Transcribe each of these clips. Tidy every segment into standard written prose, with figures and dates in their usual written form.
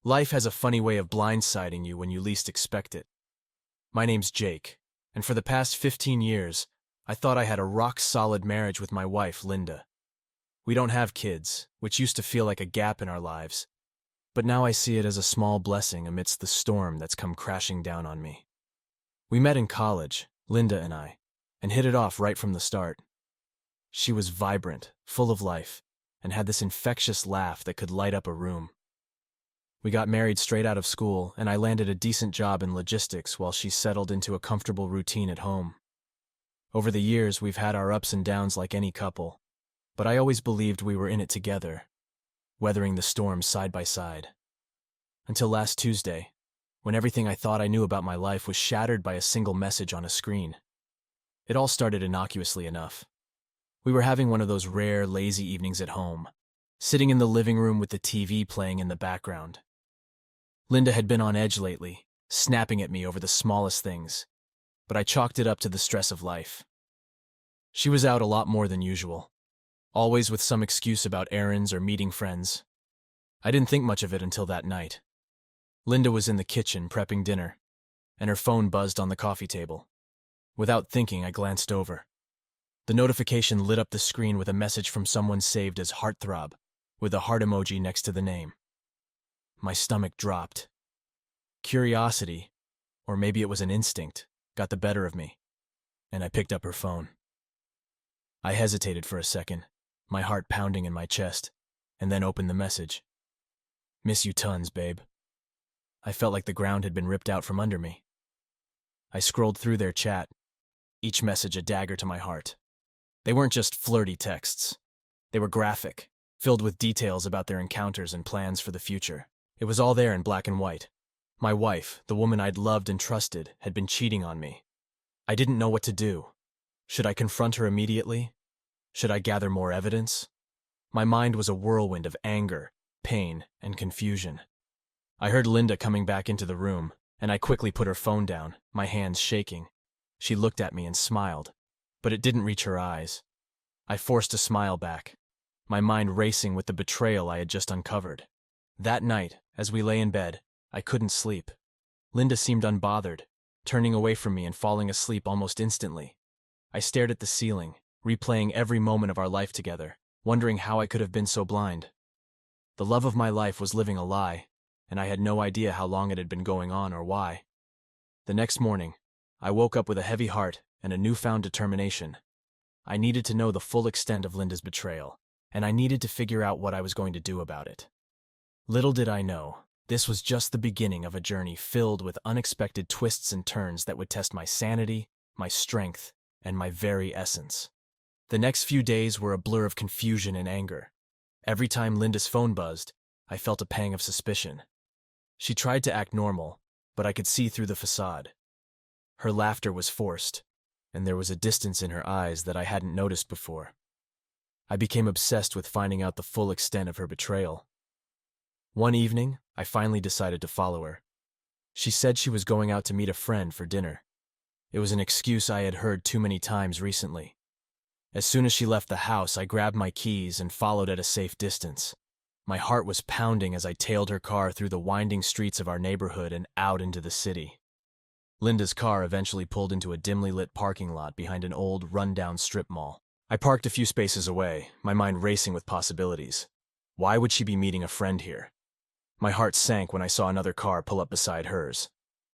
Life has a funny way of blindsiding you when you least expect it. My name's Jake, and for the past 15 years, I thought I had a rock-solid marriage with my wife, Linda. We don't have kids, which used to feel like a gap in our lives, but now I see it as a small blessing amidst the storm that's come crashing down on me. We met in college, Linda and I, and hit it off right from the start. She was vibrant, full of life, and had this infectious laugh that could light up a room. We got married straight out of school, and I landed a decent job in logistics while she settled into a comfortable routine at home. Over the years, we've had our ups and downs like any couple, but I always believed we were in it together, weathering the storm side by side. Until last Tuesday, when everything I thought I knew about my life was shattered by a single message on a screen. It all started innocuously enough. We were having one of those rare, lazy evenings at home, sitting in the living room with the TV playing in the background. Linda had been on edge lately, snapping at me over the smallest things, but I chalked it up to the stress of life. She was out a lot more than usual, always with some excuse about errands or meeting friends. I didn't think much of it until that night. Linda was in the kitchen prepping dinner, and her phone buzzed on the coffee table. Without thinking, I glanced over. The notification lit up the screen with a message from someone saved as Heartthrob, with a heart emoji next to the name. My stomach dropped. Curiosity, or maybe it was an instinct, got the better of me, and I picked up her phone. I hesitated for a second, my heart pounding in my chest, and then opened the message. "Miss you tons, babe." I felt like the ground had been ripped out from under me. I scrolled through their chat, each message a dagger to my heart. They weren't just flirty texts. They were graphic, filled with details about their encounters and plans for the future. It was all there in black and white. My wife, the woman I'd loved and trusted, had been cheating on me. I didn't know what to do. Should I confront her immediately? Should I gather more evidence? My mind was a whirlwind of anger, pain, and confusion. I heard Linda coming back into the room, and I quickly put her phone down, my hands shaking. She looked at me and smiled, but it didn't reach her eyes. I forced a smile back, my mind racing with the betrayal I had just uncovered. That night, as we lay in bed, I couldn't sleep. Linda seemed unbothered, turning away from me and falling asleep almost instantly. I stared at the ceiling, replaying every moment of our life together, wondering how I could have been so blind. The love of my life was living a lie, and I had no idea how long it had been going on or why. The next morning, I woke up with a heavy heart and a newfound determination. I needed to know the full extent of Linda's betrayal, and I needed to figure out what I was going to do about it. Little did I know, this was just the beginning of a journey filled with unexpected twists and turns that would test my sanity, my strength, and my very essence. The next few days were a blur of confusion and anger. Every time Linda's phone buzzed, I felt a pang of suspicion. She tried to act normal, but I could see through the facade. Her laughter was forced, and there was a distance in her eyes that I hadn't noticed before. I became obsessed with finding out the full extent of her betrayal. One evening, I finally decided to follow her. She said she was going out to meet a friend for dinner. It was an excuse I had heard too many times recently. As soon as she left the house, I grabbed my keys and followed at a safe distance. My heart was pounding as I tailed her car through the winding streets of our neighborhood and out into the city. Linda's car eventually pulled into a dimly lit parking lot behind an old, run-down strip mall. I parked a few spaces away, my mind racing with possibilities. Why would she be meeting a friend here? My heart sank when I saw another car pull up beside hers.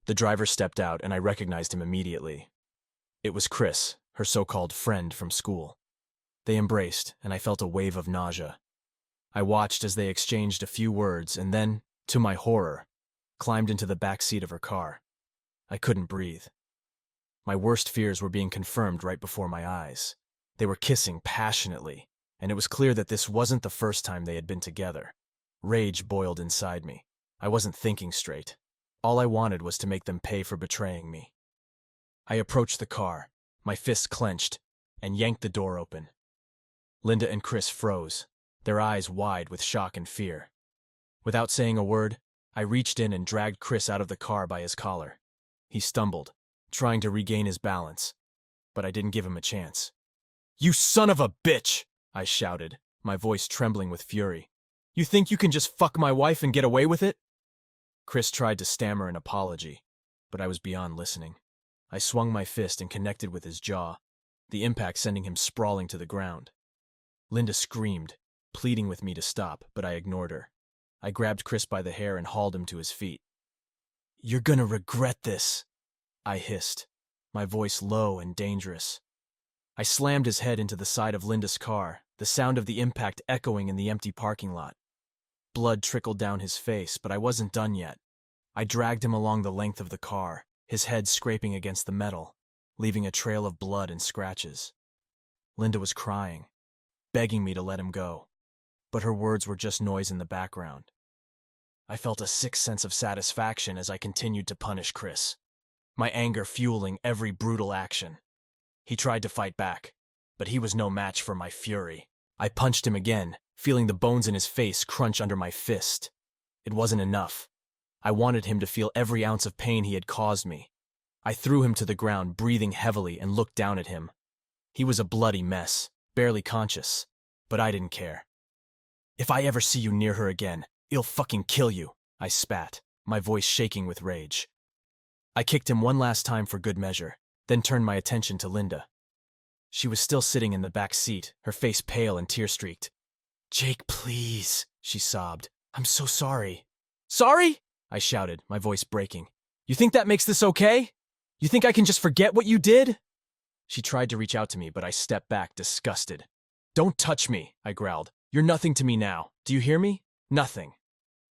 The driver stepped out, and I recognized him immediately. It was Chris, her so-called friend from school. They embraced, and I felt a wave of nausea. I watched as they exchanged a few words and then, to my horror, climbed into the back seat of her car. I couldn't breathe. My worst fears were being confirmed right before my eyes. They were kissing passionately, and it was clear that this wasn't the first time they had been together. Rage boiled inside me. I wasn't thinking straight. All I wanted was to make them pay for betraying me. I approached the car, my fists clenched, and yanked the door open. Linda and Chris froze, their eyes wide with shock and fear. Without saying a word, I reached in and dragged Chris out of the car by his collar. He stumbled, trying to regain his balance, but I didn't give him a chance. "You son of a bitch!" I shouted, my voice trembling with fury. "You think you can just fuck my wife and get away with it?" Chris tried to stammer an apology, but I was beyond listening. I swung my fist and connected with his jaw, the impact sending him sprawling to the ground. Linda screamed, pleading with me to stop, but I ignored her. I grabbed Chris by the hair and hauled him to his feet. "You're gonna regret this," I hissed, my voice low and dangerous. I slammed his head into the side of Linda's car, the sound of the impact echoing in the empty parking lot. Blood trickled down his face, but I wasn't done yet. I dragged him along the length of the car, his head scraping against the metal, leaving a trail of blood and scratches. Linda was crying, begging me to let him go, but her words were just noise in the background. I felt a sick sense of satisfaction as I continued to punish Chris, my anger fueling every brutal action. He tried to fight back, but he was no match for my fury. I punched him again, feeling the bones in his face crunch under my fist. It wasn't enough. I wanted him to feel every ounce of pain he had caused me. I threw him to the ground, breathing heavily, and looked down at him. He was a bloody mess, barely conscious, but I didn't care. "If I ever see you near her again, I'll fucking kill you," I spat, my voice shaking with rage. I kicked him one last time for good measure, then turned my attention to Linda. She was still sitting in the back seat, her face pale and tear-streaked. "Jake, please," she sobbed. "I'm so sorry." "Sorry?" I shouted, my voice breaking. "You think that makes this okay? You think I can just forget what you did?" She tried to reach out to me, but I stepped back, disgusted. "Don't touch me," I growled. "You're nothing to me now. Do you hear me? Nothing."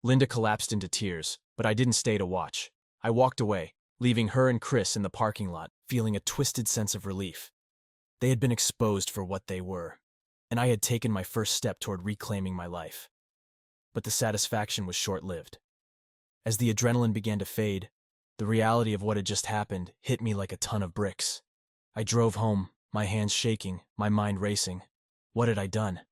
Linda collapsed into tears, but I didn't stay to watch. I walked away, leaving her and Chris in the parking lot, feeling a twisted sense of relief. They had been exposed for what they were, and I had taken my first step toward reclaiming my life. But the satisfaction was short-lived. As the adrenaline began to fade, the reality of what had just happened hit me like a ton of bricks. I drove home, my hands shaking, my mind racing. What had I done?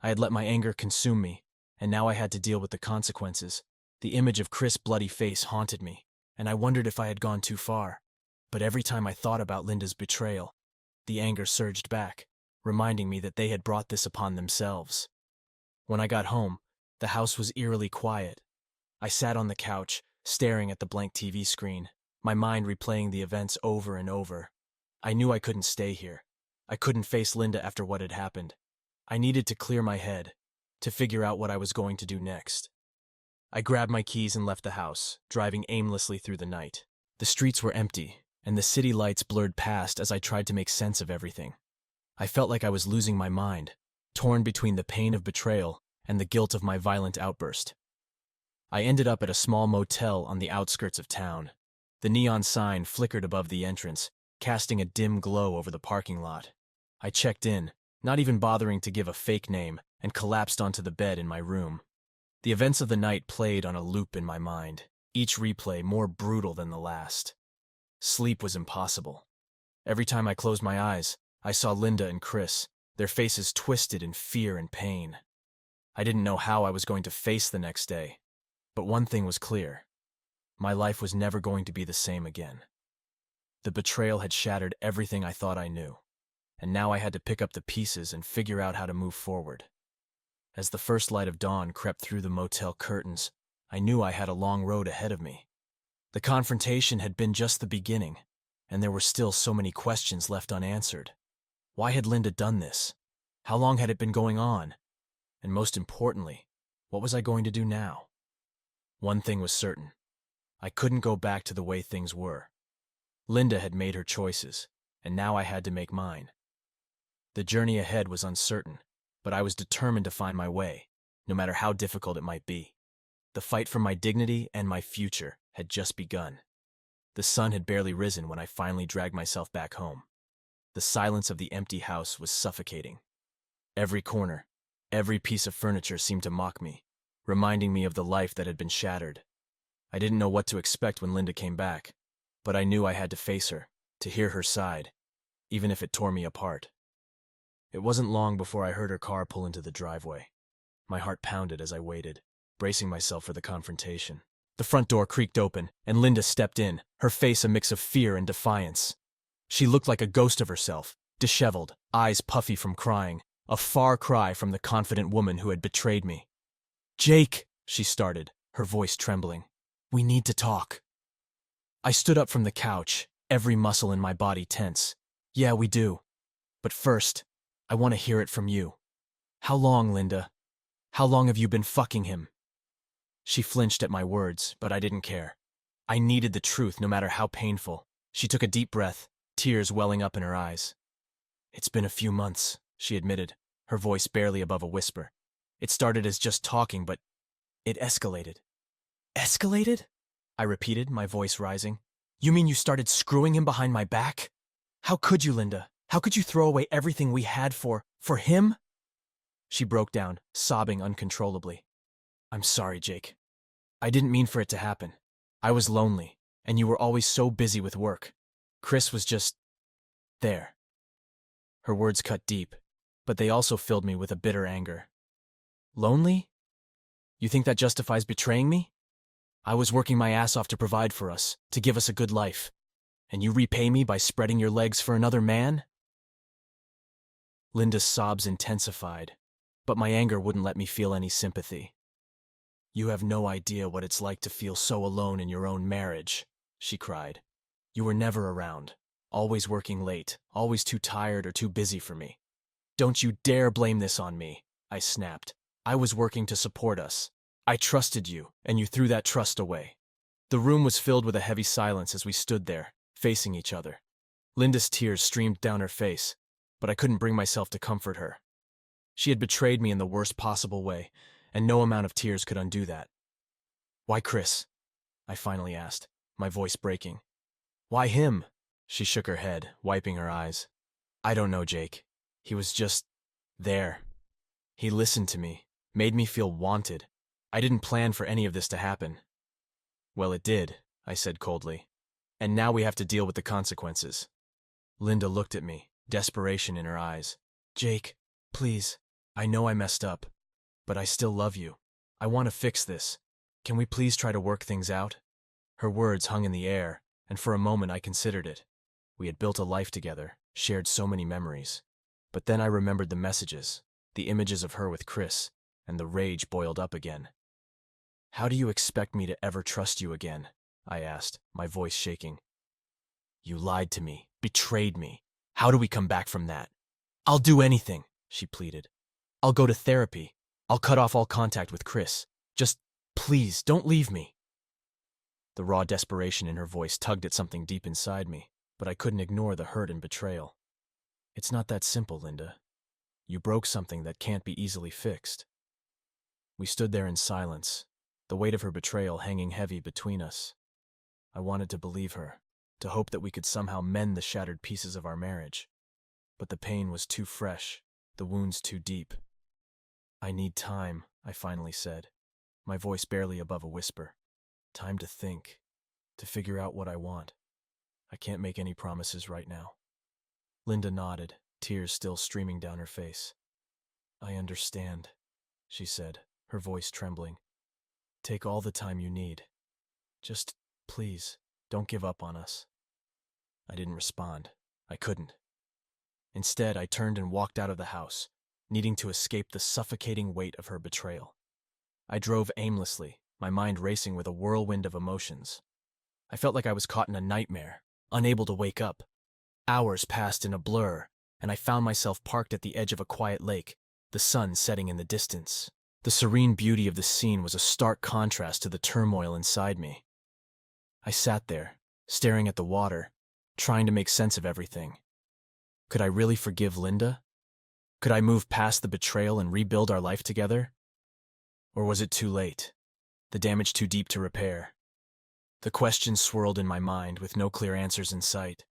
I had let my anger consume me, and now I had to deal with the consequences. The image of Chris' bloody face haunted me, and I wondered if I had gone too far. But every time I thought about Linda's betrayal, the anger surged back, reminding me that they had brought this upon themselves. When I got home, the house was eerily quiet. I sat on the couch, staring at the blank TV screen, my mind replaying the events over and over. I knew I couldn't stay here. I couldn't face Linda after what had happened. I needed to clear my head, to figure out what I was going to do next. I grabbed my keys and left the house, driving aimlessly through the night. The streets were empty, and the city lights blurred past as I tried to make sense of everything. I felt like I was losing my mind, torn between the pain of betrayal and the guilt of my violent outburst. I ended up at a small motel on the outskirts of town. The neon sign flickered above the entrance, casting a dim glow over the parking lot. I checked in, not even bothering to give a fake name, and collapsed onto the bed in my room. The events of the night played on a loop in my mind, each replay more brutal than the last. Sleep was impossible. Every time I closed my eyes, I saw Linda and Chris, their faces twisted in fear and pain. I didn't know how I was going to face the next day, but one thing was clear. My life was never going to be the same again. The betrayal had shattered everything I thought I knew, and now I had to pick up the pieces and figure out how to move forward. As the first light of dawn crept through the motel curtains, I knew I had a long road ahead of me. The confrontation had been just the beginning, and there were still so many questions left unanswered. Why had Linda done this? How long had it been going on? And most importantly, what was I going to do now? One thing was certain. I couldn't go back to the way things were. Linda had made her choices, and now I had to make mine. The journey ahead was uncertain, but I was determined to find my way, no matter how difficult it might be. The fight for my dignity and my future had just begun. The sun had barely risen when I finally dragged myself back home. The silence of the empty house was suffocating. Every corner, every piece of furniture seemed to mock me, reminding me of the life that had been shattered. I didn't know what to expect when Linda came back, but I knew I had to face her, to hear her side, even if it tore me apart. It wasn't long before I heard her car pull into the driveway. My heart pounded as I waited, bracing myself for the confrontation. The front door creaked open, and Linda stepped in, her face a mix of fear and defiance. She looked like a ghost of herself, disheveled, eyes puffy from crying, a far cry from the confident woman who had betrayed me. "Jake," she started, her voice trembling. We need to talk. I stood up from the couch, every muscle in my body tense. Yeah, we do. But first, I want to hear it from you. How long, Linda? How long have you been fucking him? She flinched at my words, but I didn't care. I needed the truth, no matter how painful. She took a deep breath, tears welling up in her eyes. It's been a few months, she admitted, her voice barely above a whisper. It started as just talking, but it escalated. Escalated? I repeated, my voice rising. You mean you started screwing him behind my back? How could you, Linda? How could you throw away everything we had for him? She broke down, sobbing uncontrollably. I'm sorry, Jake. I didn't mean for it to happen. I was lonely, and you were always so busy with work. Chris was just there. Her words cut deep, but they also filled me with a bitter anger. Lonely? You think that justifies betraying me? I was working my ass off to provide for us, to give us a good life. And you repay me by spreading your legs for another man? Linda's sobs intensified, but my anger wouldn't let me feel any sympathy. You have no idea what it's like to feel so alone in your own marriage, she cried. You were never around, always working late, always too tired or too busy for me. Don't you dare blame this on me, I snapped. I was working to support us. I trusted you, and you threw that trust away. The room was filled with a heavy silence as we stood there, facing each other. Linda's tears streamed down her face, but I couldn't bring myself to comfort her. She had betrayed me in the worst possible way, and no amount of tears could undo that. Why Chris? I finally asked, my voice breaking. Why him? She shook her head, wiping her eyes. I don't know, Jake. He was just there. He listened to me, made me feel wanted. I didn't plan for any of this to happen. Well, it did, I said coldly. And now we have to deal with the consequences. Linda looked at me, desperation in her eyes. Jake, please, I know I messed up, but I still love you. I want to fix this. Can we please try to work things out? Her words hung in the air, and for a moment I considered it. We had built a life together, shared so many memories. But then I remembered the messages, the images of her with Chris, and the rage boiled up again. How do you expect me to ever trust you again? I asked, my voice shaking. You lied to me, betrayed me. How do we come back from that? I'll do anything, she pleaded. I'll go to therapy. I'll cut off all contact with Chris. Just, please, don't leave me. The raw desperation in her voice tugged at something deep inside me, but I couldn't ignore the hurt and betrayal. It's not that simple, Linda. You broke something that can't be easily fixed. We stood there in silence, the weight of her betrayal hanging heavy between us. I wanted to believe her, to hope that we could somehow mend the shattered pieces of our marriage. But the pain was too fresh, the wounds too deep. I need time, I finally said, my voice barely above a whisper. Time to think, to figure out what I want. I can't make any promises right now. Linda nodded, tears still streaming down her face. I understand, she said, her voice trembling. Take all the time you need. Just, please, don't give up on us. I didn't respond. I couldn't. Instead, I turned and walked out of the house, needing to escape the suffocating weight of her betrayal. I drove aimlessly, my mind racing with a whirlwind of emotions. I felt like I was caught in a nightmare, unable to wake up. Hours passed in a blur, and I found myself parked at the edge of a quiet lake, the sun setting in the distance. The serene beauty of the scene was a stark contrast to the turmoil inside me. I sat there, staring at the water, trying to make sense of everything. Could I really forgive Linda? Could I move past the betrayal and rebuild our life together? Or was it too late? The damage too deep to repair? The questions swirled in my mind with no clear answers in sight.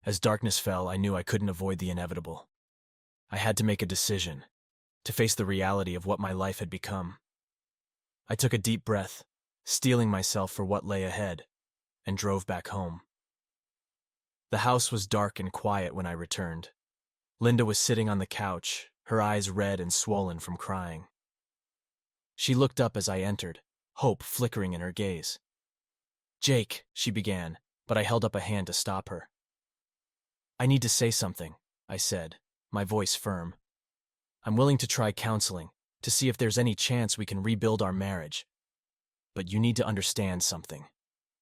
As darkness fell, I knew I couldn't avoid the inevitable. I had to make a decision, to face the reality of what my life had become. I took a deep breath, steeling myself for what lay ahead, and drove back home. The house was dark and quiet when I returned. Linda was sitting on the couch, her eyes red and swollen from crying. She looked up as I entered, hope flickering in her gaze. Jake, she began, but I held up a hand to stop her. I need to say something, I said, my voice firm. I'm willing to try counseling, to see if there's any chance we can rebuild our marriage. but you need to understand something.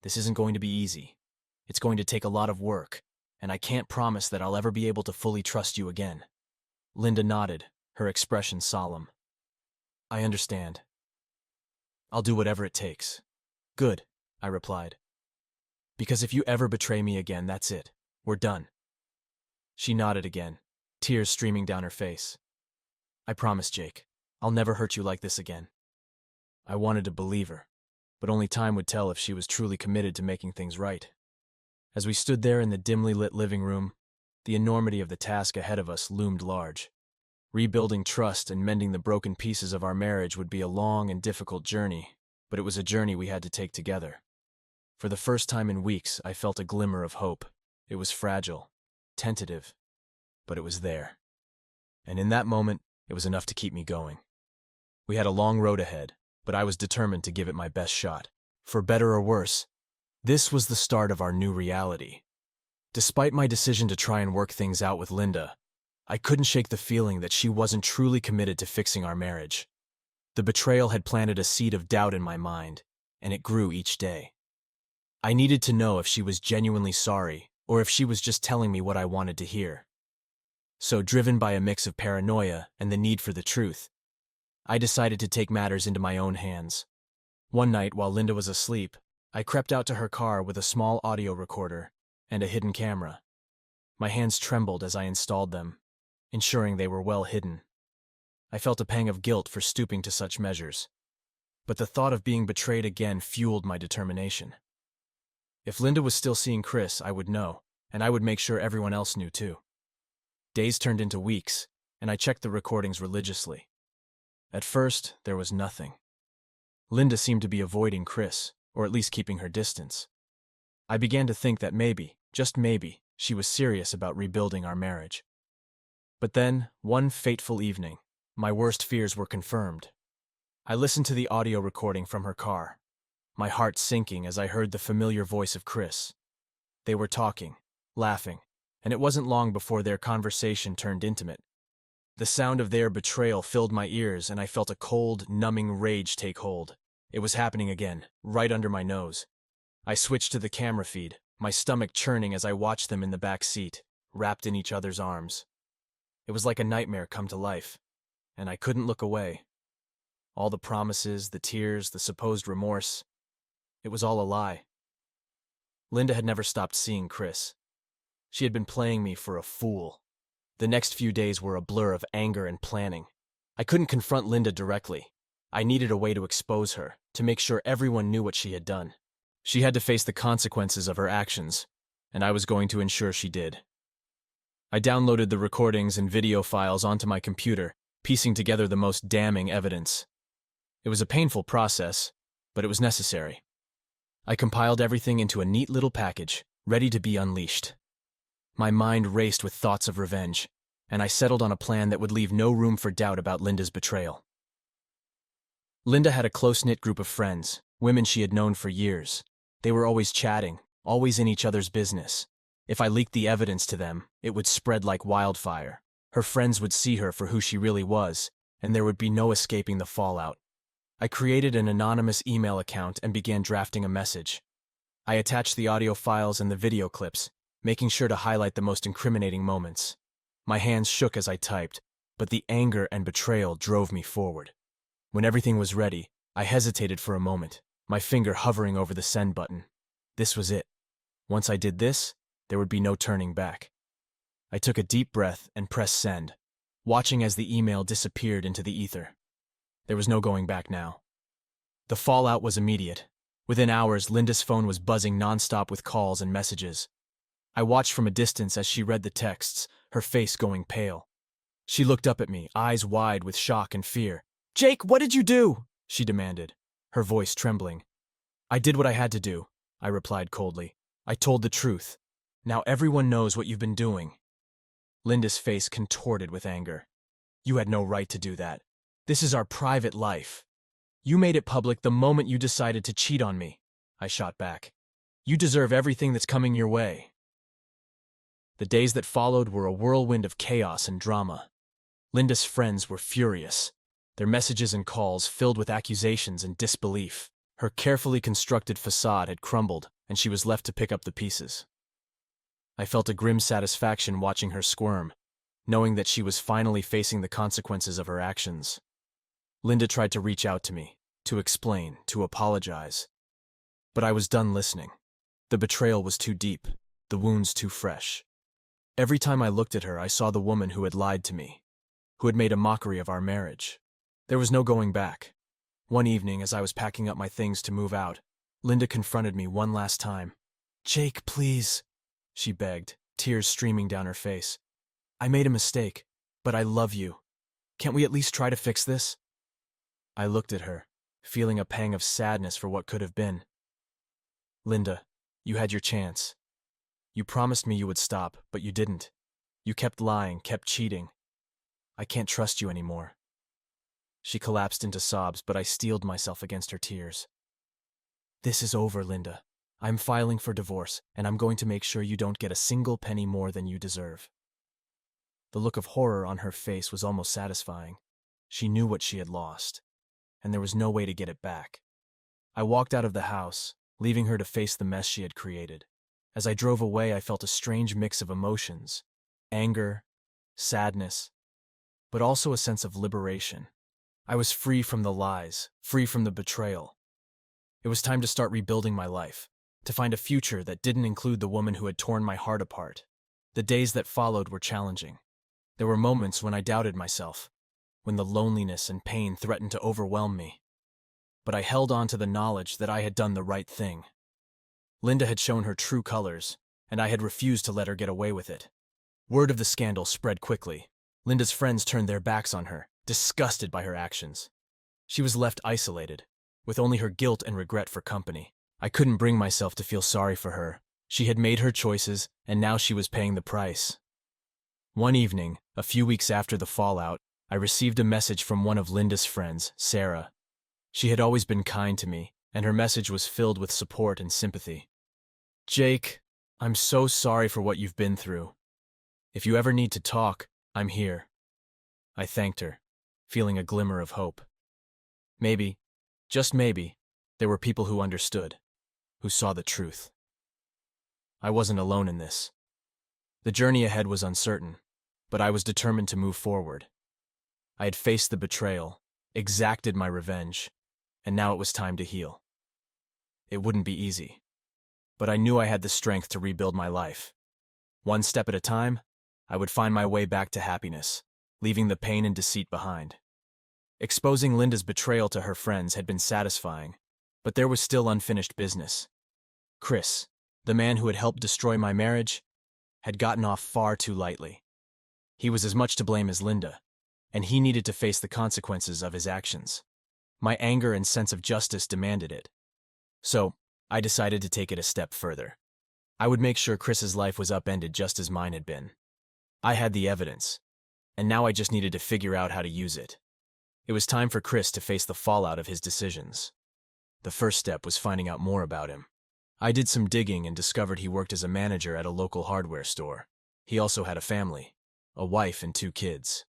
This isn't going to be easy. It's going to take a lot of work, and I can't promise that I'll ever be able to fully trust you again." Linda nodded, her expression solemn. "I understand. I'll do whatever it takes." "Good," I replied. "Because if you ever betray me again, that's it. We're done." She nodded again, tears streaming down her face. "I promise, Jake. I'll never hurt you like this again." I wanted to believe her, but only time would tell if she was truly committed to making things right. As we stood there in the dimly lit living room, the enormity of the task ahead of us loomed large. Rebuilding trust and mending the broken pieces of our marriage would be a long and difficult journey, but it was a journey we had to take together. For the first time in weeks, I felt a glimmer of hope. It was fragile, tentative, but it was there. And in that moment, it was enough to keep me going. We had a long road ahead, but I was determined to give it my best shot. For better or worse, this was the start of our new reality. Despite my decision to try and work things out with Linda, I couldn't shake the feeling that she wasn't truly committed to fixing our marriage. The betrayal had planted a seed of doubt in my mind, and it grew each day. I needed to know if she was genuinely sorry, or if she was just telling me what I wanted to hear. So, driven by a mix of paranoia and the need for the truth, I decided to take matters into my own hands. One night, while Linda was asleep, I crept out to her car with a small audio recorder and a hidden camera. My hands trembled as I installed them, ensuring they were well hidden. I felt a pang of guilt for stooping to such measures, but the thought of being betrayed again fueled my determination. If Linda was still seeing Chris, I would know, and I would make sure everyone else knew too. Days turned into weeks, and I checked the recordings religiously. At first, there was nothing. Linda seemed to be avoiding Chris, or at least keeping her distance. I began to think that maybe, just maybe, she was serious about rebuilding our marriage. But then, one fateful evening, my worst fears were confirmed. I listened to the audio recording from her car, my heart sinking as I heard the familiar voice of Chris. They were talking, laughing, and it wasn't long before their conversation turned intimate. The sound of their betrayal filled my ears, and I felt a cold, numbing rage take hold. It was happening again, right under my nose. I switched to the camera feed, my stomach churning as I watched them in the back seat, wrapped in each other's arms. It was like a nightmare come to life, and I couldn't look away. All the promises, the tears, the supposed remorse, it was all a lie. Linda had never stopped seeing Chris. She had been playing me for a fool. The next few days were a blur of anger and planning. I couldn't confront Linda directly. I needed a way to expose her, to make sure everyone knew what she had done. She had to face the consequences of her actions, and I was going to ensure she did. I downloaded the recordings and video files onto my computer, piecing together the most damning evidence. It was a painful process, but it was necessary. I compiled everything into a neat little package, ready to be unleashed. My mind raced with thoughts of revenge, and I settled on a plan that would leave no room for doubt about Linda's betrayal. Linda had a close-knit group of friends, women she had known for years. They were always chatting, always in each other's business. If I leaked the evidence to them, it would spread like wildfire. Her friends would see her for who she really was, and there would be no escaping the fallout. I created an anonymous email account and began drafting a message. I attached the audio files and the video clips, making sure to highlight the most incriminating moments. My hands shook as I typed, but the anger and betrayal drove me forward. When everything was ready, I hesitated for a moment, my finger hovering over the send button. This was it. Once I did this, there would be no turning back. I took a deep breath and pressed send, watching as the email disappeared into the ether. There was no going back now. The fallout was immediate. Within hours, Linda's phone was buzzing nonstop with calls and messages. I watched from a distance as she read the texts, her face going pale. She looked up at me, eyes wide with shock and fear. "Jake, what did you do?" she demanded, her voice trembling. "I did what I had to do," I replied coldly. "I told the truth. Now everyone knows what you've been doing." Linda's face contorted with anger. "You had no right to do that. This is our private life. You made it public the moment you decided to cheat on me," I shot back. "You deserve everything that's coming your way." The days that followed were a whirlwind of chaos and drama. Linda's friends were furious, their messages and calls filled with accusations and disbelief. Her carefully constructed facade had crumbled, and she was left to pick up the pieces. I felt a grim satisfaction watching her squirm, knowing that she was finally facing the consequences of her actions. Linda tried to reach out to me, to explain, to apologize. But I was done listening. The betrayal was too deep, the wounds too fresh. Every time I looked at her, I saw the woman who had lied to me, who had made a mockery of our marriage. There was no going back. One evening, as I was packing up my things to move out, Linda confronted me one last time. "Jake, please," she begged, tears streaming down her face. "I made a mistake, but I love you. Can't we at least try to fix this?" I looked at her, feeling a pang of sadness for what could have been. "Linda, you had your chance. You promised me you would stop, but you didn't. You kept lying, kept cheating. I can't trust you anymore." She collapsed into sobs, but I steeled myself against her tears. "This is over, Linda. I'm filing for divorce, and I'm going to make sure you don't get a single penny more than you deserve." The look of horror on her face was almost satisfying. She knew what she had lost, and there was no way to get it back. I walked out of the house, leaving her to face the mess she had created. As I drove away, I felt a strange mix of emotions: anger, sadness, but also a sense of liberation. I was free from the lies, free from the betrayal. It was time to start rebuilding my life, to find a future that didn't include the woman who had torn my heart apart. The days that followed were challenging. There were moments when I doubted myself, when the loneliness and pain threatened to overwhelm me. But I held on to the knowledge that I had done the right thing. Linda had shown her true colors, and I had refused to let her get away with it. Word of the scandal spread quickly. Linda's friends turned their backs on her, disgusted by her actions. She was left isolated, with only her guilt and regret for company. I couldn't bring myself to feel sorry for her. She had made her choices, and now she was paying the price. One evening, a few weeks after the fallout, I received a message from one of Linda's friends, Sarah. She had always been kind to me, and her message was filled with support and sympathy. "Jake, I'm so sorry for what you've been through. If you ever need to talk, I'm here." I thanked her, feeling a glimmer of hope. Maybe, just maybe, there were people who understood, who saw the truth. I wasn't alone in this. The journey ahead was uncertain, but I was determined to move forward. I had faced the betrayal, exacted my revenge, and now it was time to heal. It wouldn't be easy, but I knew I had the strength to rebuild my life. One step at a time, I would find my way back to happiness, leaving the pain and deceit behind. Exposing Linda's betrayal to her friends had been satisfying, but there was still unfinished business. Chris, the man who had helped destroy my marriage, had gotten off far too lightly. He was as much to blame as Linda, and he needed to face the consequences of his actions. My anger and sense of justice demanded it. So, I decided to take it a step further. I would make sure Chris's life was upended just as mine had been. I had the evidence, and now I just needed to figure out how to use it. It was time for Chris to face the fallout of his decisions. The first step was finding out more about him. I did some digging and discovered he worked as a manager at a local hardware store. He also had a family, a wife and 2 kids.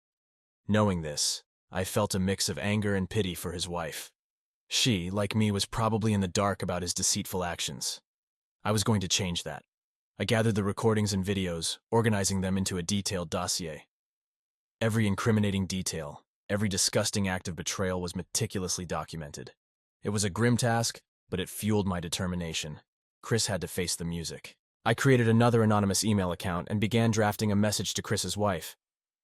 Knowing this, I felt a mix of anger and pity for his wife. She, like me, was probably in the dark about his deceitful actions. I was going to change that. I gathered the recordings and videos, organizing them into a detailed dossier. Every incriminating detail, every disgusting act of betrayal was meticulously documented. It was a grim task, but it fueled my determination. Chris had to face the music. I created another anonymous email account and began drafting a message to Chris's wife.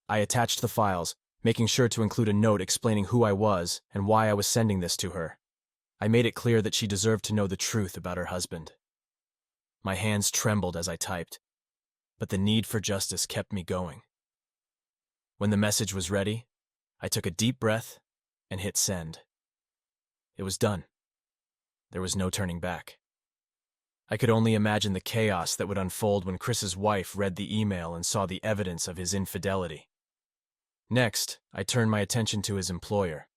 I attached the files, making sure to include a note explaining who I was and why I was sending this to her. I made it clear that she deserved to know the truth about her husband. My hands trembled as I typed, but the need for justice kept me going. When the message was ready, I took a deep breath and hit send. It was done. There was no turning back. I could only imagine the chaos that would unfold when Chris's wife read the email and saw the evidence of his infidelity. Next, I turned my attention to his employer.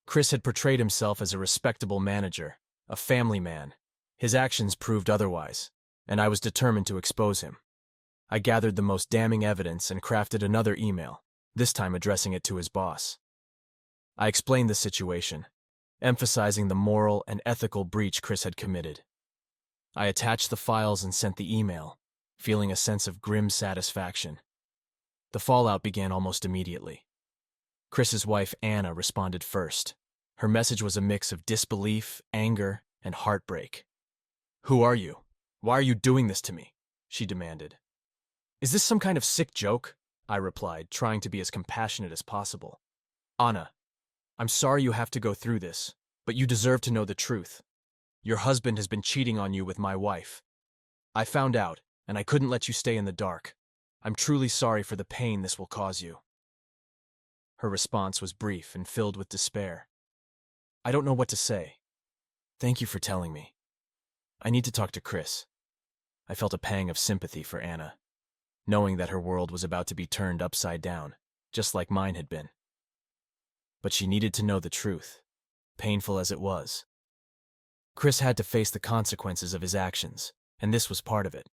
Chris had portrayed himself as a respectable manager, a family man. His actions proved otherwise, and I was determined to expose him. I gathered the most damning evidence and crafted another email, this time addressing it to his boss. I explained the situation, emphasizing the moral and ethical breach Chris had committed. I attached the files and sent the email, feeling a sense of grim satisfaction. The fallout began almost immediately. Chris's wife, Anna, responded first. Her message was a mix of disbelief, anger, and heartbreak. "Who are you? Why are you doing this to me?" she demanded. "Is this some kind of sick joke?" I replied, trying to be as compassionate as possible. "Anna, I'm sorry you have to go through this, but you deserve to know the truth. Your husband has been cheating on you with my wife. I found out, and I couldn't let you stay in the dark. I'm truly sorry for the pain this will cause you." Her response was brief and filled with despair. "I don't know what to say. Thank you for telling me. I need to talk to Chris." I felt a pang of sympathy for Anna, knowing that her world was about to be turned upside down, just like mine had been. But she needed to know the truth, painful as it was. Chris had to face the consequences of his actions, and this was part of it.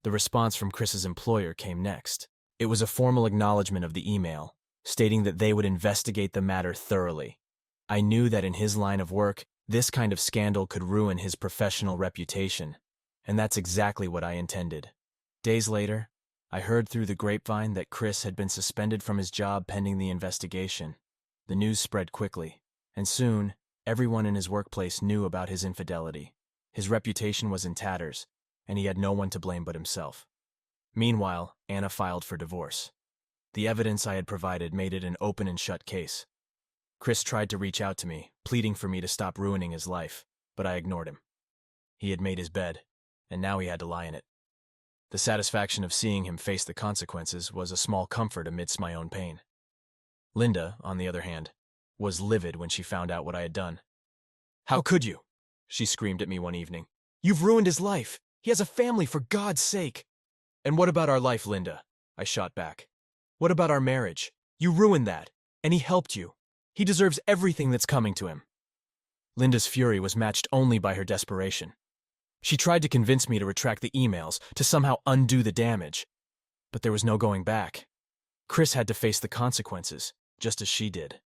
The response from Chris's employer came next. It was a formal acknowledgement of the email, stating that they would investigate the matter thoroughly. I knew that in his line of work, this kind of scandal could ruin his professional reputation, and that's exactly what I intended. Days later, I heard through the grapevine that Chris had been suspended from his job pending the investigation. The news spread quickly, and soon, everyone in his workplace knew about his infidelity. His reputation was in tatters, and he had no one to blame but himself. Meanwhile, Anna filed for divorce. The evidence I had provided made it an open and shut case. Chris tried to reach out to me, pleading for me to stop ruining his life, but I ignored him. He had made his bed, and now he had to lie in it. The satisfaction of seeing him face the consequences was a small comfort amidst my own pain. Linda, on the other hand, was livid when she found out what I had done. "How could you?" she screamed at me one evening. "You've ruined his life. He has a family, for God's sake." "And what about our life, Linda?" I shot back. "What about our marriage? You ruined that, and he helped you. He deserves everything that's coming to him." Linda's fury was matched only by her desperation. She tried to convince me to retract the emails, to somehow undo the damage. But there was no going back. Chris had to face the consequences, just as she did.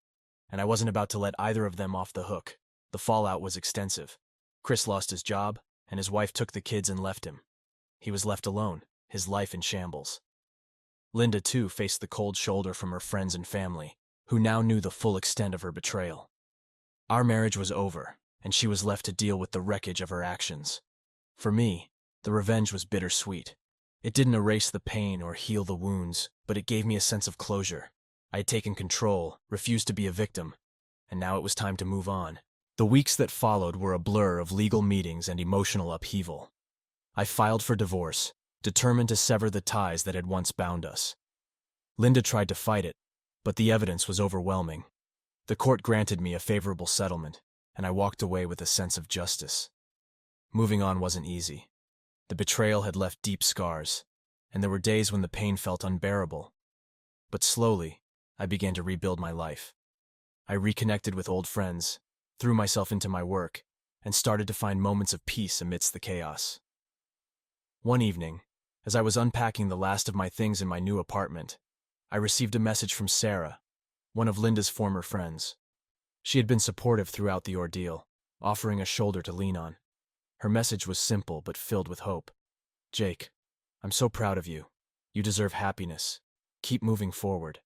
And I wasn't about to let either of them off the hook. The fallout was extensive. Chris lost his job, and his wife took the kids and left him. He was left alone, his life in shambles. Linda, too, faced the cold shoulder from her friends and family, who now knew the full extent of her betrayal. Our marriage was over, and she was left to deal with the wreckage of her actions. For me, the revenge was bittersweet. It didn't erase the pain or heal the wounds, but it gave me a sense of closure. I had taken control, refused to be a victim, and now it was time to move on. The weeks that followed were a blur of legal meetings and emotional upheaval. I filed for divorce, determined to sever the ties that had once bound us. Linda tried to fight it, but the evidence was overwhelming. The court granted me a favorable settlement, and I walked away with a sense of justice. Moving on wasn't easy. The betrayal had left deep scars, and there were days when the pain felt unbearable. But slowly, I began to rebuild my life. I reconnected with old friends, threw myself into my work, and started to find moments of peace amidst the chaos. One evening, as I was unpacking the last of my things in my new apartment, I received a message from Sarah, one of Linda's former friends. She had been supportive throughout the ordeal, offering a shoulder to lean on. Her message was simple but filled with hope. "Jake, I'm so proud of you. You deserve happiness. Keep moving forward."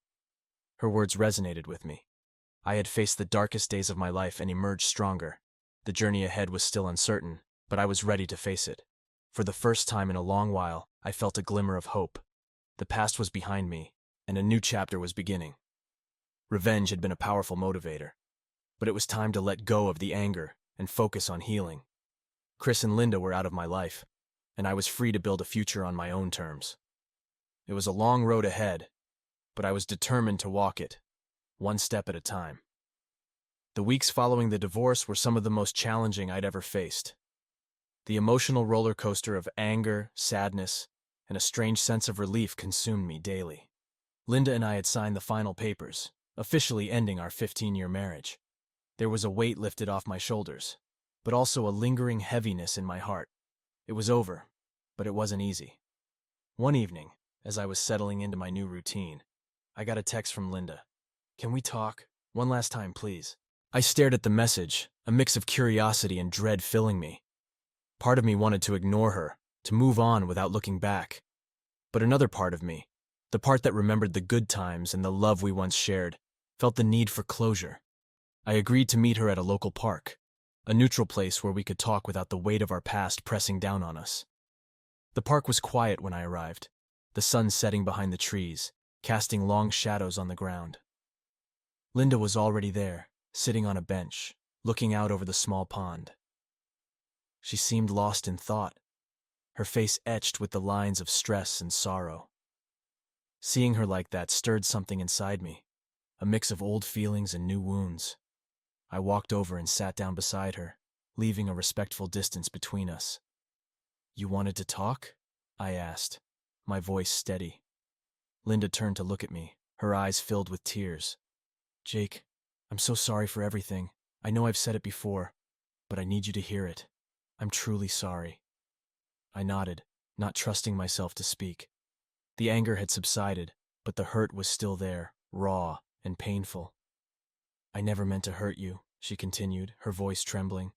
Her words resonated with me. I had faced the darkest days of my life and emerged stronger. The journey ahead was still uncertain, but I was ready to face it. For the first time in a long while, I felt a glimmer of hope. The past was behind me, and a new chapter was beginning. Revenge had been a powerful motivator, but it was time to let go of the anger and focus on healing. Chris and Linda were out of my life, and I was free to build a future on my own terms. It was a long road ahead, but I was determined to walk it, one step at a time. The weeks following the divorce were some of the most challenging I'd ever faced. The emotional roller coaster of anger, sadness, and a strange sense of relief consumed me daily. Linda and I had signed the final papers, officially ending our 15-year marriage. There was a weight lifted off my shoulders, but also a lingering heaviness in my heart. It was over, but it wasn't easy. One evening, as I was settling into my new routine, I got a text from Linda. "Can we talk? One last time, please." I stared at the message, a mix of curiosity and dread filling me. Part of me wanted to ignore her, to move on without looking back. But another part of me, the part that remembered the good times and the love we once shared, felt the need for closure. I agreed to meet her at a local park, a neutral place where we could talk without the weight of our past pressing down on us. The park was quiet when I arrived, the sun setting behind the trees, casting long shadows on the ground. Linda was already there, sitting on a bench, looking out over the small pond. She seemed lost in thought, her face etched with the lines of stress and sorrow. Seeing her like that stirred something inside me, a mix of old feelings and new wounds. I walked over and sat down beside her, leaving a respectful distance between us. "You wanted to talk?" I asked, my voice steady. Linda turned to look at me, her eyes filled with tears. "Jake, I'm so sorry for everything. I know I've said it before, but I need you to hear it. I'm truly sorry." I nodded, not trusting myself to speak. The anger had subsided, but the hurt was still there, raw and painful. "I never meant to hurt you," she continued, her voice trembling.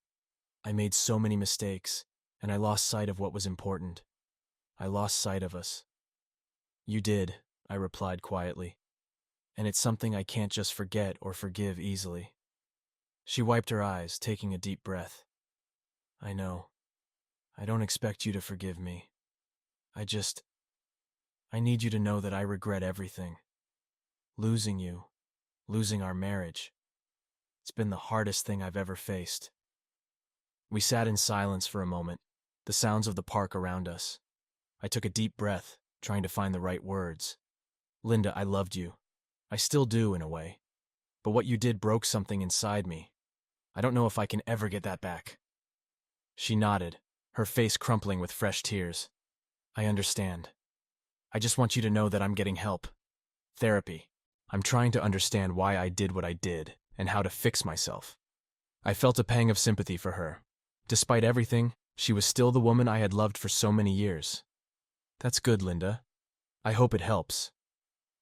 "I made so many mistakes, and I lost sight of what was important. I lost sight of us." "You did," I replied quietly, "and it's something I can't just forget or forgive easily." She wiped her eyes, taking a deep breath. "I know. I don't expect you to forgive me. I need you to know that I regret everything. Losing you, losing our marriage. It's been the hardest thing I've ever faced." We sat in silence for a moment, the sounds of the park around us. I took a deep breath, trying to find the right words. "Linda, I loved you. I still do, in a way. But what you did broke something inside me. I don't know if I can ever get that back." She nodded, her face crumpling with fresh tears. "I understand. I just want you to know that I'm getting help. Therapy. I'm trying to understand why I did what I did and how to fix myself." I felt a pang of sympathy for her. Despite everything, she was still the woman I had loved for so many years. "That's good, Linda. I hope it helps."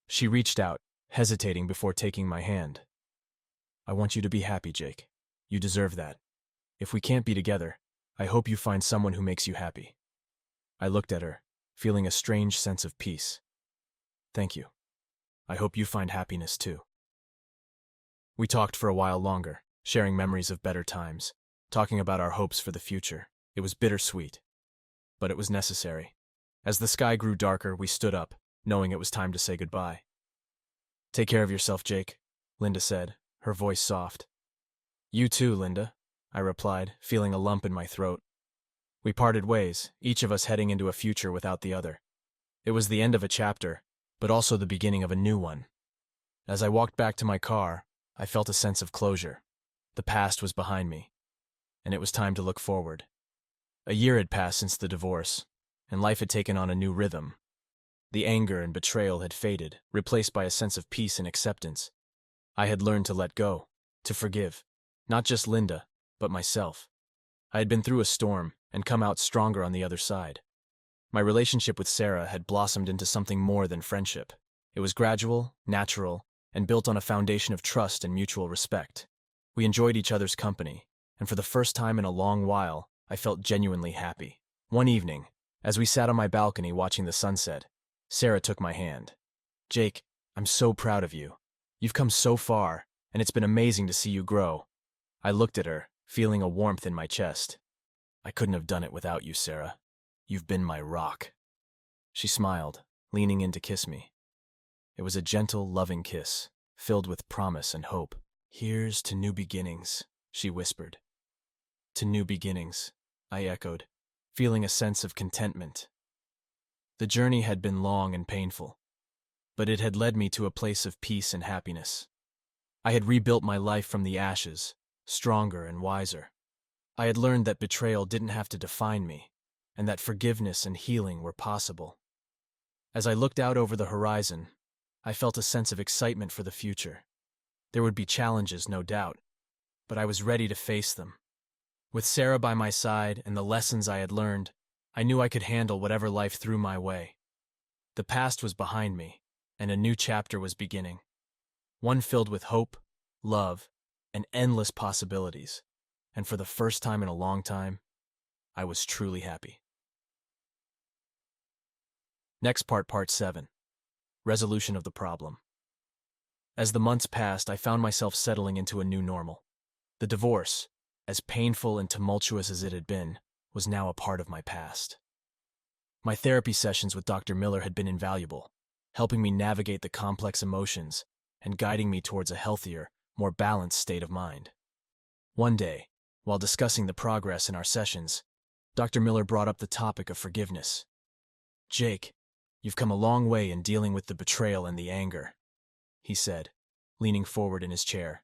She reached out, hesitating before taking my hand. "I want you to be happy, Jake. You deserve that. If we can't be together, I hope you find someone who makes you happy." I looked at her, feeling a strange sense of peace. "Thank you. I hope you find happiness too." We talked for a while longer, sharing memories of better times, talking about our hopes for the future. It was bittersweet, but it was necessary. As the sky grew darker, we stood up, knowing it was time to say goodbye. "Take care of yourself, Jake," Linda said, her voice soft. "You too, Linda," I replied, feeling a lump in my throat. We parted ways, each of us heading into a future without the other. It was the end of a chapter, but also the beginning of a new one. As I walked back to my car, I felt a sense of closure. The past was behind me, and it was time to look forward. A year had passed since the divorce, and life had taken on a new rhythm. The anger and betrayal had faded, replaced by a sense of peace and acceptance. I had learned to let go, to forgive, not just Linda, but myself. I had been through a storm and come out stronger on the other side. My relationship with Sarah had blossomed into something more than friendship. It was gradual, natural, and built on a foundation of trust and mutual respect. We enjoyed each other's company, and for the first time in a long while, I felt genuinely happy. One evening, as we sat on my balcony watching the sunset, Sarah took my hand. "Jake, I'm so proud of you. You've come so far, and it's been amazing to see you grow." I looked at her, feeling a warmth in my chest. "I couldn't have done it without you, Sarah. You've been my rock." She smiled, leaning in to kiss me. It was a gentle, loving kiss, filled with promise and hope. "Here's to new beginnings," she whispered. "To new beginnings," I echoed, feeling a sense of contentment. The journey had been long and painful, but it had led me to a place of peace and happiness. I had rebuilt my life from the ashes, stronger and wiser. I had learned that betrayal didn't have to define me, and that forgiveness and healing were possible. As I looked out over the horizon, I felt a sense of excitement for the future. There would be challenges, no doubt, but I was ready to face them. With Sarah by my side and the lessons I had learned, I knew I could handle whatever life threw my way. The past was behind me, and a new chapter was beginning. One filled with hope, love, and endless possibilities. And for the first time in a long time, I was truly happy. Next part 7. Resolution of the problem. As the months passed, I found myself settling into a new normal. The divorce, as painful and tumultuous as it had been, was now a part of my past. My therapy sessions with Dr. Miller had been invaluable, helping me navigate the complex emotions and guiding me towards a healthier, more balanced state of mind. One day, while discussing the progress in our sessions, Dr. Miller brought up the topic of forgiveness. "Jake, you've come a long way in dealing with the betrayal and the anger," he said, leaning forward in his chair.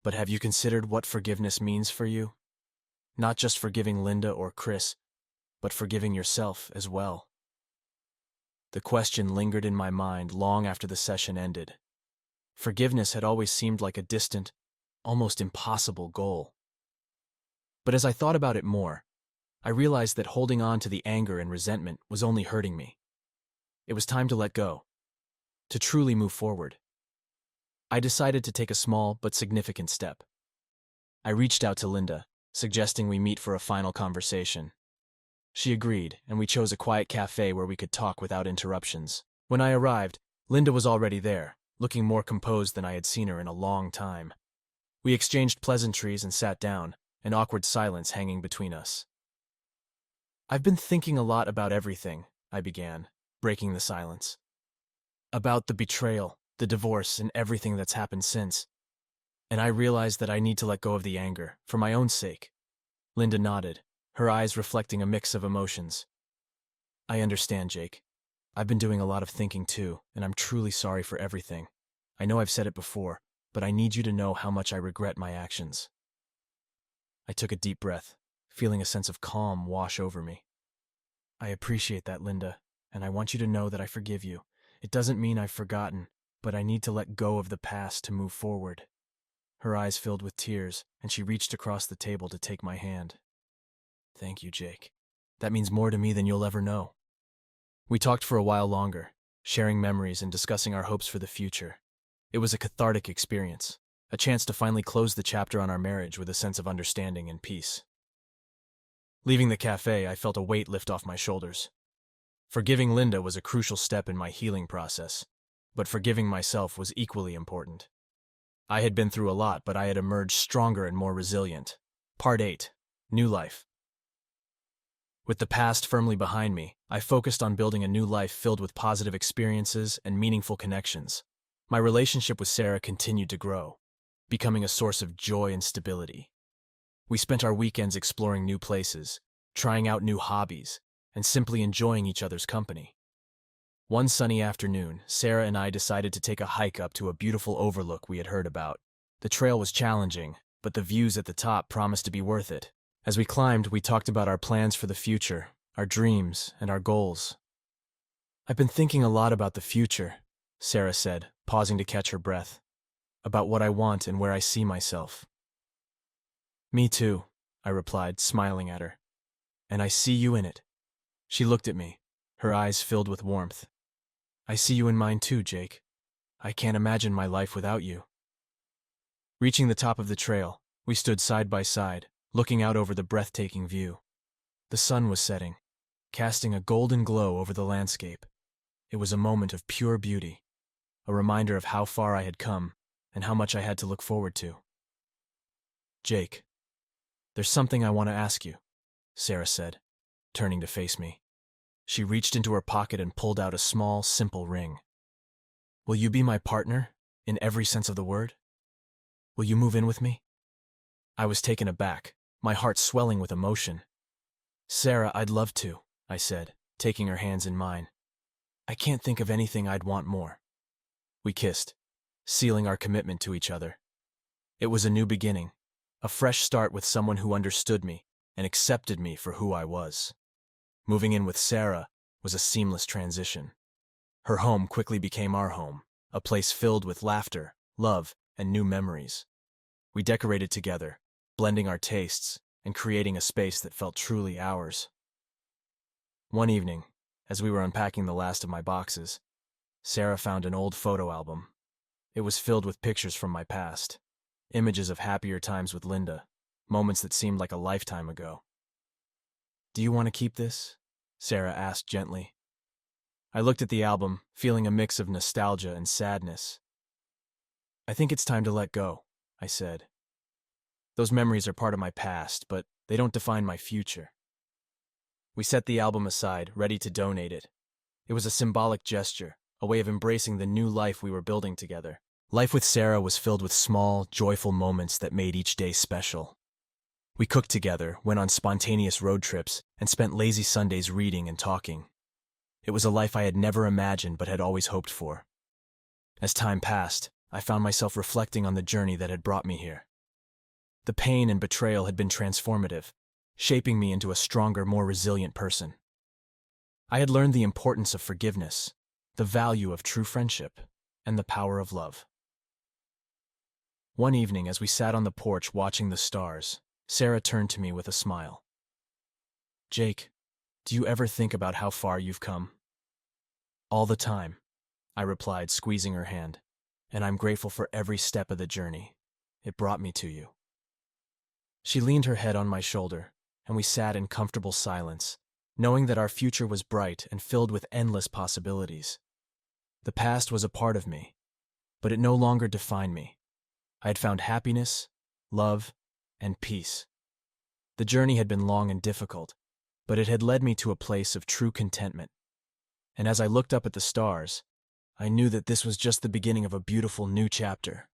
"But have you considered what forgiveness means for you? Not just forgiving Linda or Chris, but forgiving yourself as well." The question lingered in my mind long after the session ended. Forgiveness had always seemed like a distant, almost impossible goal. But as I thought about it more, I realized that holding on to the anger and resentment was only hurting me. It was time to let go, to truly move forward. I decided to take a small but significant step. I reached out to Linda, suggesting we meet for a final conversation. She agreed, and we chose a quiet cafe where we could talk without interruptions. When I arrived, Linda was already there, looking more composed than I had seen her in a long time. We exchanged pleasantries and sat down, an awkward silence hanging between us. "I've been thinking a lot about everything," I began, breaking the silence. "About the betrayal, the divorce, and everything that's happened since. And I realized that I need to let go of the anger, for my own sake." Linda nodded, her eyes reflecting a mix of emotions. "I understand, Jake. I've been doing a lot of thinking too, and I'm truly sorry for everything. I know I've said it before, but I need you to know how much I regret my actions." I took a deep breath, feeling a sense of calm wash over me. "I appreciate that, Linda, and I want you to know that I forgive you. It doesn't mean I've forgotten, but I need to let go of the past to move forward." Her eyes filled with tears, and she reached across the table to take my hand. "Thank you, Jake. That means more to me than you'll ever know." We talked for a while longer, sharing memories and discussing our hopes for the future. It was a cathartic experience, a chance to finally close the chapter on our marriage with a sense of understanding and peace. Leaving the cafe, I felt a weight lift off my shoulders. Forgiving Linda was a crucial step in my healing process, but forgiving myself was equally important. I had been through a lot, but I had emerged stronger and more resilient. Part 8. New Life. With the past firmly behind me, I focused on building a new life filled with positive experiences and meaningful connections. My relationship with Sarah continued to grow, becoming a source of joy and stability. We spent our weekends exploring new places, trying out new hobbies, and simply enjoying each other's company. One sunny afternoon, Sarah and I decided to take a hike up to a beautiful overlook we had heard about. The trail was challenging, but the views at the top promised to be worth it. As we climbed, we talked about our plans for the future, our dreams, and our goals. "I've been thinking a lot about the future," Sarah said, pausing to catch her breath. "About what I want and where I see myself." "Me too," I replied, smiling at her. "And I see you in it." She looked at me, her eyes filled with warmth. "I see you in mine too, Jake. I can't imagine my life without you." Reaching the top of the trail, we stood side by side, looking out over the breathtaking view. The sun was setting, casting a golden glow over the landscape. It was a moment of pure beauty, a reminder of how far I had come and how much I had to look forward to. "Jake, there's something I want to ask you," Sarah said, turning to face me. She reached into her pocket and pulled out a small, simple ring. "Will you be my partner, in every sense of the word? Will you move in with me?" I was taken aback, my heart swelling with emotion. "Sarah, I'd love to," I said, taking her hands in mine. "I can't think of anything I'd want more." We kissed, sealing our commitment to each other. It was a new beginning, a fresh start with someone who understood me and accepted me for who I was. Moving in with Sarah was a seamless transition. Her home quickly became our home, a place filled with laughter, love, and new memories. We decorated together, blending our tastes and creating a space that felt truly ours. One evening, as we were unpacking the last of my boxes, Sarah found an old photo album. It was filled with pictures from my past. images of happier times with Linda, moments that seemed like a lifetime ago. "Do you want to keep this?" Sarah asked gently. I looked at the album, feeling a mix of nostalgia and sadness. "I think it's time to let go," I said. "Those memories are part of my past, but they don't define my future." We set the album aside, ready to donate it. It was a symbolic gesture, a way of embracing the new life we were building together. Life with Sarah was filled with small, joyful moments that made each day special. We cooked together, went on spontaneous road trips, and spent lazy Sundays reading and talking. It was a life I had never imagined but had always hoped for. As time passed, I found myself reflecting on the journey that had brought me here. The pain and betrayal had been transformative, shaping me into a stronger, more resilient person. I had learned the importance of forgiveness, the value of true friendship, and the power of love. One evening, as we sat on the porch watching the stars, Sarah turned to me with a smile. "Jake, do you ever think about how far you've come?" "All the time," I replied, squeezing her hand, "and I'm grateful for every step of the journey. It brought me to you." She leaned her head on my shoulder, and we sat in comfortable silence, knowing that our future was bright and filled with endless possibilities. The past was a part of me, but it no longer defined me. I had found happiness, love, and peace. The journey had been long and difficult, but it had led me to a place of true contentment. And as I looked up at the stars, I knew that this was just the beginning of a beautiful new chapter.